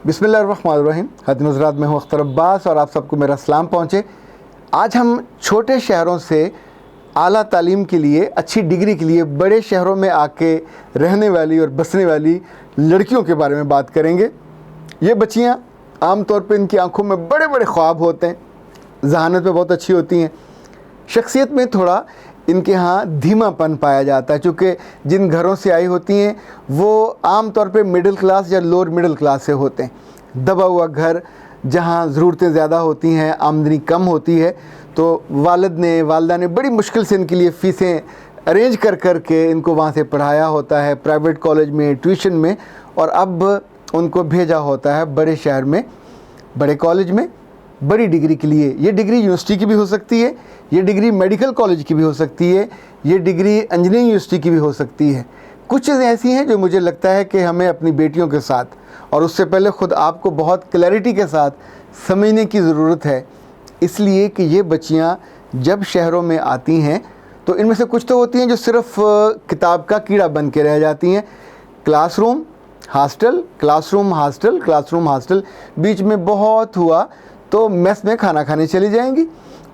बिस्मिल्लाहिर्रहमानिर्रहीम। खातिन हज़रात, मैं हूँ अख्तर अब्बास और आप सबको मेरा सलाम पहुँचे। आज हम छोटे शहरों से आला तालीम के लिए, अच्छी डिग्री के लिए बड़े शहरों में आके रहने वाली और बसने वाली लड़कियों के बारे में बात करेंगे। ये बच्चियाँ आम तौर पे इनकी आंखों में बड़े बड़े ख्वाब होते हैं, ज़हानत में बहुत अच्छी होती हैं, शख्सियत में थोड़ा इनके यहाँ धीमापन पाया जाता है, चूँकि जिन घरों से आई होती हैं वो आम तौर पे मिडिल क्लास या लोअर मिडिल क्लास से होते हैं। दबा हुआ घर जहाँ ज़रूरतें ज़्यादा होती हैं, आमदनी कम होती है, तो वालिदा ने बड़ी मुश्किल से इनके लिए फ़ीसें अरेंज कर के इनको वहाँ से पढ़ाया होता है, प्राइवेट कॉलेज में, ट्यूशन में, और अब उनको भेजा होता है बड़े शहर में, बड़े कॉलेज में, बड़ी डिग्री के लिए। ये डिग्री यूनिवर्सिटी की भी हो सकती है, ये डिग्री मेडिकल कॉलेज की भी हो सकती है, ये डिग्री इंजीनियरिंग यूनिवर्सिटी की भी हो सकती है। कुछ चीज़ें ऐसी हैं जो मुझे लगता है कि हमें अपनी बेटियों के साथ और उससे पहले ख़ुद आपको बहुत क्लैरिटी के साथ समझने की ज़रूरत है, इसलिए कि ये बच्चियाँ जब शहरों में आती हैं तो इनमें से कुछ तो होती हैं जो सिर्फ़ किताब का कीड़ा बन के रह जाती हैं। Classroom hostel, classroom hostel, classroom hostel, बीच में बहुत हुआ तो मेस में खाना खाने चली जाएंगी,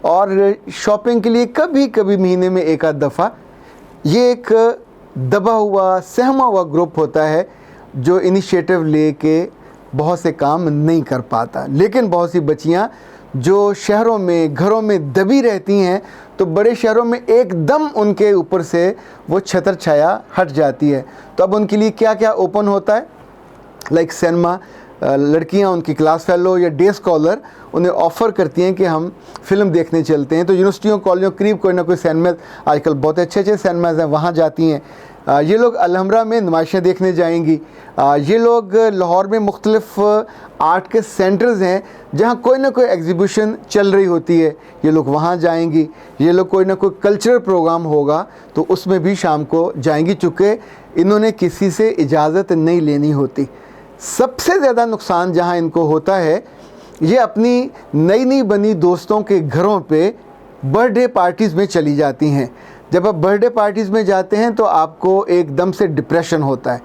और शॉपिंग के लिए कभी कभी महीने में एक आध दफ़ा। ये एक दबा हुआ, सहमा हुआ ग्रुप होता है जो इनिशिएटिव लेके बहुत से काम नहीं कर पाता। लेकिन बहुत सी बच्चियाँ जो शहरों में, घरों में दबी रहती हैं, तो बड़े शहरों में एकदम उनके ऊपर से वो छतर छाया हट जाती है। तो अब उनके लिए क्या क्या ओपन होता है, लाइक सिनेमा, लड़कियां उनकी क्लास फेलो या डे स्कॉलर उन्हें ऑफ़र करती हैं कि हम फ़िल्म देखने चलते हैं। तो यूनिवर्सिटियों, कॉलेजों करीब कोई ना कोई सिनेमा, आजकल बहुत अच्छे सिनेमाज़ हैं, वहाँ जाती हैं। ये लोग अलहमरा में नुमाइशें देखने जाएंगी। ये लोग लाहौर में मुख्तलिफ़ आर्ट के सेंटर्स हैं जहाँ कोई ना कोई एग्ज़िबिशन चल रही होती है, ये लोग वहाँ जाएंगी। ये लोग कोई ना कोई कल्चरल प्रोग्राम होगा तो उसमें भी शाम को जाएंगी, चूँकि इन्होंने किसी से इजाज़त नहीं लेनी होती। सबसे ज़्यादा नुकसान जहाँ इनको होता है, ये अपनी नई नई बनी दोस्तों के घरों पे बर्थडे पार्टीज़ में चली जाती हैं। जब आप बर्थडे पार्टीज़ में जाते हैं तो आपको एकदम से डिप्रेशन होता है,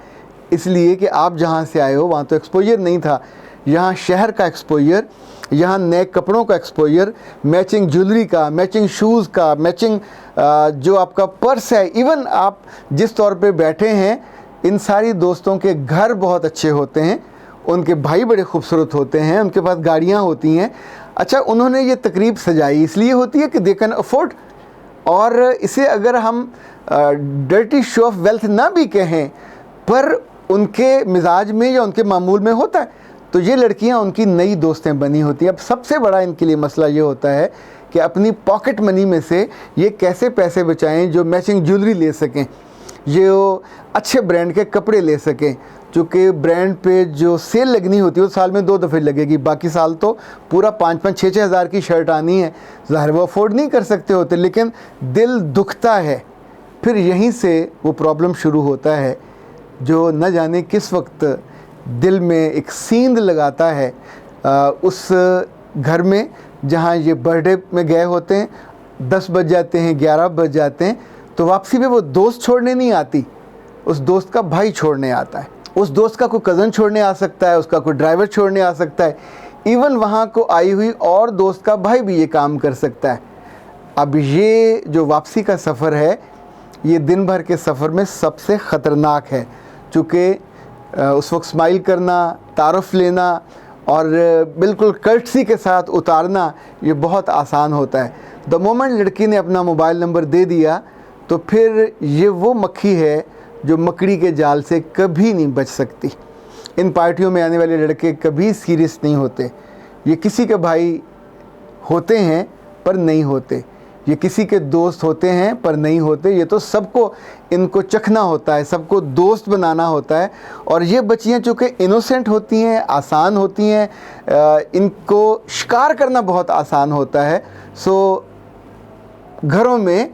इसलिए कि आप जहाँ से आए हो वहाँ तो एक्सपोजर नहीं था। यहाँ शहर का एक्सपोजर, यहाँ नए कपड़ों का एक्सपोजर, मैचिंग ज्वेलरी का, मैचिंग शूज़ का, मैचिंग जो आपका पर्स है, इवन आप जिस तौर पे बैठे हैं, इन सारी दोस्तों के घर बहुत अच्छे होते हैं, उनके भाई बड़े खूबसूरत होते हैं, उनके पास गाड़ियाँ होती हैं। अच्छा, उन्होंने ये तकरीब सजाई इसलिए होती है कि दे कैन अफोर्ड, और इसे अगर हम डर्टी शो ऑफ वेल्थ ना भी कहें, पर उनके मिजाज में या उनके मामूल में होता है, तो ये लड़कियां उनकी नई दोस्तें बनी होती हैं। अब सबसे बड़ा इनके लिए मसला ये होता है कि अपनी पॉकेट मनी में से ये कैसे पैसे बचाएं जो मैचिंग ज्वेलरी ले सकें, ये अच्छे ब्रांड के कपड़े ले सकें, चूँकि ब्रांड पे जो सेल लगनी होती है वो साल में 2 दफ़े लगेगी, बाकी साल तो पूरा 5-5, 6-6 हज़ार की शर्ट आनी है। ज़ाहिर वो अफोर्ड नहीं कर सकते होते, लेकिन दिल दुखता है। फिर यहीं से वो प्रॉब्लम शुरू होता है जो न जाने किस वक्त दिल में एक सींध लगाता है उस घर में जहाँ ये बर्थडे में गए होते हैं। 10 बज जाते हैं, 11 बज जाते हैं, तो वापसी में वो दोस्त छोड़ने नहीं आती, उस दोस्त का भाई छोड़ने आता है, उस दोस्त का कोई कज़न छोड़ने आ सकता है, उसका कोई ड्राइवर छोड़ने आ सकता है, इवन वहाँ को आई हुई और दोस्त का भाई भी ये काम कर सकता है। अब ये जो वापसी का सफ़र है, ये दिन भर के सफ़र में सबसे ख़तरनाक है, चूँकि उस वक्त स्माइल करना, तारुफ़ लेना और बिल्कुल कर्टसी के साथ उतारना ये बहुत आसान होता है। द मोमेंट लड़की ने अपना मोबाइल नंबर दे दिया तो फिर ये वो मक्खी है जो मकड़ी के जाल से कभी नहीं बच सकती। इन पार्टियों में आने वाले लड़के कभी सीरियस नहीं होते। ये किसी के भाई होते हैं पर नहीं होते, ये किसी के दोस्त होते हैं पर नहीं होते। ये तो सबको इनको चखना होता है, सबको दोस्त बनाना होता है। और ये बच्चियाँ चूँकि इनोसेंट होती हैं, आसान होती हैं, इनको शिकार करना बहुत आसान होता है। सो घरों में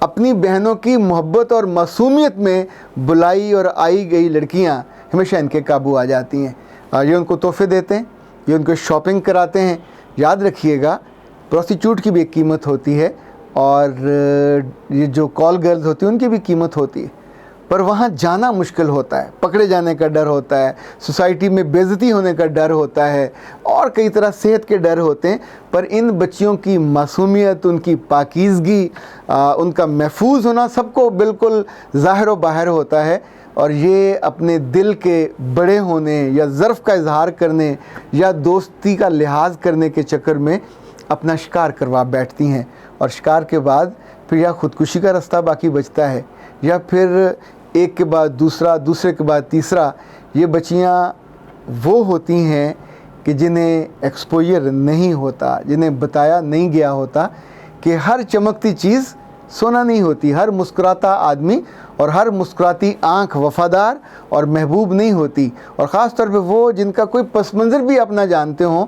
अपनी बहनों की मोहब्बत और मासूमियत में बुलाई और आई गई लड़कियां हमेशा इनके काबू आ जाती हैं। ये उनको तोहफे देते हैं, ये उनको शॉपिंग कराते हैं। याद रखिएगा, प्रोस्टिट्यूट की भी एक कीमत होती है और ये जो कॉल गर्ल्स होती हैं उनकी भी कीमत होती है। पर वहाँ जाना मुश्किल होता है, पकड़े जाने का डर होता है, सोसाइटी में बेइज्जती होने का डर होता है और कई तरह सेहत के डर होते हैं। पर इन बच्चियों की मासूमियत, उनकी पाकीज़गी, उनका महफूज होना सबको बिल्कुल ज़ाहिर व बाहर होता है। और ये अपने दिल के बड़े होने या ज़र्फ़ का इजहार करने या दोस्ती का लिहाज करने के चक्कर में अपना शिकार करवा बैठती हैं, और शिकार के बाद फिर या ख़ुदकुशी का रास्ता बाकी बचता है या फिर एक के बाद दूसरा, दूसरे के बाद तीसरा। ये बच्चियाँ वो होती हैं कि जिन्हें एक्सपोजर नहीं होता, जिन्हें बताया नहीं गया होता कि हर चमकती चीज़ सोना नहीं होती, हर मुस्कुराता आदमी और हर मुस्कुराती आँख वफ़ादार और महबूब नहीं होती। और ख़ास तौर पे वो जिनका कोई पस मंज़र भी आप ना जानते हों,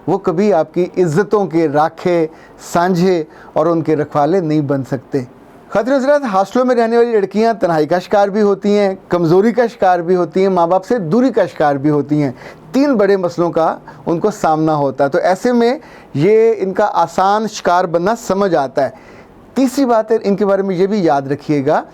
वो कभी आपकी इज़्ज़तों के राखे, सांझे और उनके रखवाले नहीं बन सकते। ख़ातिन हज़रात, हॉस्टलों में रहने वाली लड़कियां तन्हाई का शिकार भी होती हैं, कमज़ोरी का शिकार भी होती हैं, माँ बाप से दूरी का शिकार भी होती हैं। 3 बड़े मसलों का उनको सामना होता है। तो ऐसे में ये इनका आसान शिकार बनना समझ आता है। तीसरी बात है, इनके बारे में ये भी याद रखिएगा,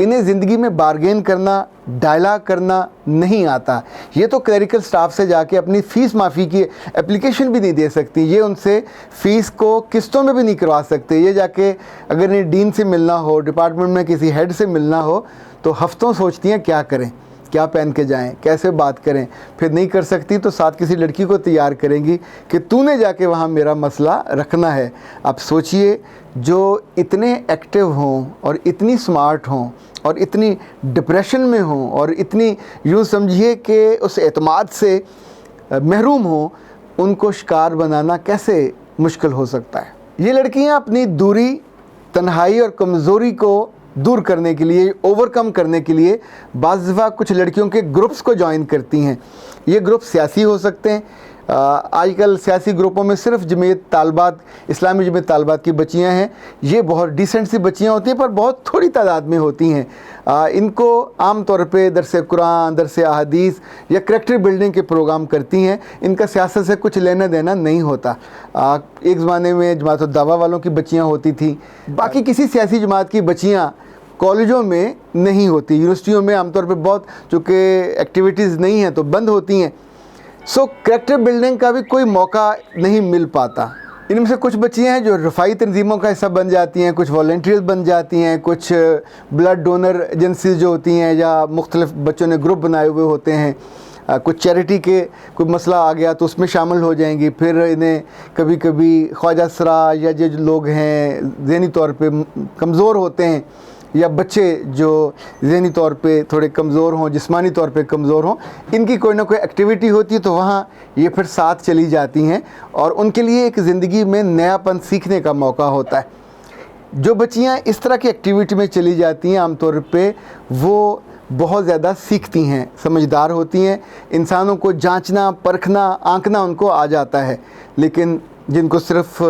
इन्हें ज़िंदगी में बार्गेन करना, डायलॉग करना नहीं आता। ये तो क्लरिकल स्टाफ से जाके अपनी फ़ीस माफ़ी की एप्लीकेशन भी नहीं दे सकती, ये उनसे फ़ीस को किस्तों में भी नहीं करवा सकते। ये जाके अगर इन्हें डीन से मिलना हो, डिपार्टमेंट में किसी हेड से मिलना हो, तो हफ्तों सोचती हैं क्या करें, क्या पहन के जाएं, कैसे बात करें। फिर नहीं कर सकती तो साथ किसी लड़की को तैयार करेंगी कि तूने जाके वहाँ मेरा मसला रखना है। आप सोचिए, जो इतने एक्टिव हों और इतनी स्मार्ट हों और इतनी डिप्रेशन में हों और इतनी यूँ समझिए कि उस एतमाद से महरूम हों, उनको शिकार बनाना कैसे मुश्किल हो सकता है। ये लड़कियाँ अपनी दूरी, तन्हाई और कमज़ोरी को दूर करने के लिए, ओवरकम करने के लिए बाज़ दफ़ा कुछ लड़कियों के ग्रुप्स को ज्वाइन करती हैं। ये ग्रुप सियासी हो सकते हैं। आजकल सियासी ग्रुपों में सिर्फ जमीयत तालबात, इस्लामी जमीयत तालबात की बच्चियां हैं। ये बहुत डिसेंट सी बच्चियां होती हैं, पर बहुत थोड़ी तादाद में होती हैं। इनको आम तौर पे दरस कुरान, दरस अहादीस या करैक्टर बिल्डिंग के प्रोग्राम करती हैं। इनका सियासत से कुछ लेना देना नहीं होता। एक ज़माने में जमात उद-दावा वालों की बच्चियाँ होती थी, बाकी किसी सियासी जमात की बच्चियाँ कॉलेजों में नहीं होती। यूनिवर्सिटियों में आमतौर पे बहुत, चूँकि एक्टिविटीज़ नहीं हैं तो बंद होती हैं। सो करैक्टर बिल्डिंग का भी कोई मौका नहीं मिल पाता। इनमें से कुछ बच्चियाँ हैं जो रफ़ाई तंजीमों का हिस्सा बन जाती हैं, कुछ वॉलंटियर्स बन जाती हैं, कुछ ब्लड डोनर एजेंसीज जो होती हैं या मुख्तलिफ बच्चों ने ग्रुप बनाए हुए होते हैं, कुछ चैरिटी के कोई मसला आ गया तो उसमें शामिल हो जाएंगी। फिर इन्हें कभी कभी ख्वाजा सरा या जो लोग हैं ज़हनी तौर पे कमज़ोर होते हैं, या बच्चे जो ज़हनी तौर पे थोड़े कमज़ोर हों, जिस्मानी तौर पे कमज़ोर हों, इनकी कोई ना कोई एक्टिविटी होती है तो वहाँ ये फिर साथ चली जाती हैं और उनके लिए एक ज़िंदगी में नयापन सीखने का मौका होता है। जो बच्चियाँ इस तरह की एक्टिविटी में चली जाती हैं, आमतौर पे वो बहुत ज़्यादा सीखती हैं, समझदार होती हैं, इंसानों को जांचना, परखना, आंकना उनको आ जाता है। लेकिन जिनको सिर्फ़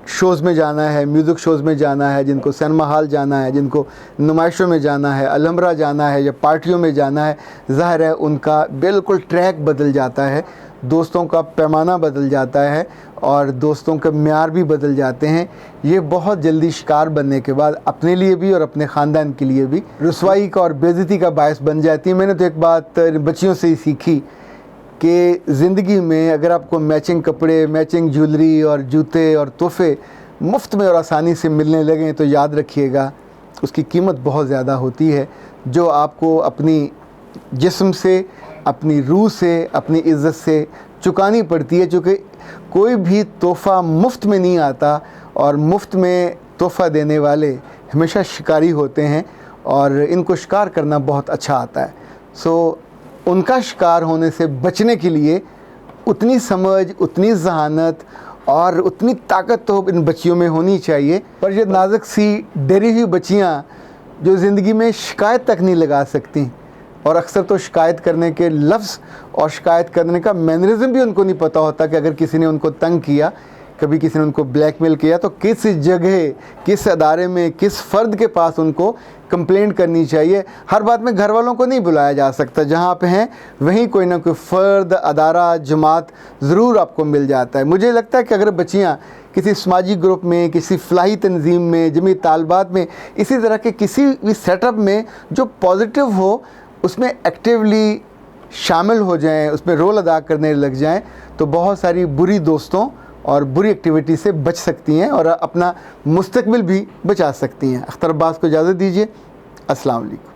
शोज़ में जाना है, म्यूज़िक शोज़ में जाना है, जिनको सिनेमा हॉल जाना है, जिनको नुमाइशों में जाना है, अलहमरा जाना है या पार्टियों में जाना है, ज़ाहिर है उनका बिल्कुल ट्रैक बदल जाता है, दोस्तों का पैमाना बदल जाता है और दोस्तों के म्यार भी बदल जाते हैं। ये बहुत जल्दी शिकार बनने के बाद अपने लिए भी और अपने ख़ानदान के लिए भी रुसवाई का और बेइज्जती का बायस बन जाती है। मैंने तो एक बात बच्चियों से ही सीखी कि ज़िंदगी में अगर आपको मैचिंग कपड़े, मैचिंग ज्वेलरी और जूते और तोहफ़े मुफ्त में और आसानी से मिलने लगें तो याद रखिएगा उसकी कीमत बहुत ज़्यादा होती है, जो आपको अपनी जिस्म से, अपनी रूह से, अपनी इज़्ज़त से चुकानी पड़ती है। चूँकि कोई भी तोहफ़ा मुफ्त में नहीं आता और मुफ्त में तोहफ़ा देने वाले हमेशा शिकारी होते हैं और इनको शिकार करना बहुत अच्छा आता है। सो उनका शिकार होने से बचने के लिए उतनी समझ, उतनी ज़हानत और उतनी ताकत तो इन बच्चियों में होनी चाहिए। पर ये नाजुक सी डरी हुई बच्चियाँ जो ज़िंदगी में शिकायत तक नहीं लगा सकती, और अक्सर तो शिकायत करने के लफ्ज़ और शिकायत करने का मैनरिज़म भी उनको नहीं पता होता कि अगर किसी ने उनको तंग किया, कभी किसी ने उनको ब्लैकमेल किया तो किस जगह, किस अदारे में, किस फ़र्द के पास उनको कंप्लेंट करनी चाहिए। हर बात में घर वालों को नहीं बुलाया जा सकता, जहाँ पे हैं वहीं कोई ना कोई फ़र्द, अदारा, जमात ज़रूर आपको मिल जाता है। मुझे लगता है कि अगर बच्चियाँ किसी समाजी ग्रुप में, किसी फ़लाही तंजीम में, जमी तालबात में, इसी तरह के किसी भी सेटअप में जो पॉजिटिव हो उसमें एक्टिवली शामिल हो जाएं, उसमें रोल अदा करने लग जाएं, तो बहुत सारी बुरी दोस्तों और बुरी एक्टिविटी से बच सकती हैं और अपना मुस्तकबिल भी बचा सकती हैं। अख्तर अब्बास को इजाज़त दीजिए। अस्सलाम वालेकुम।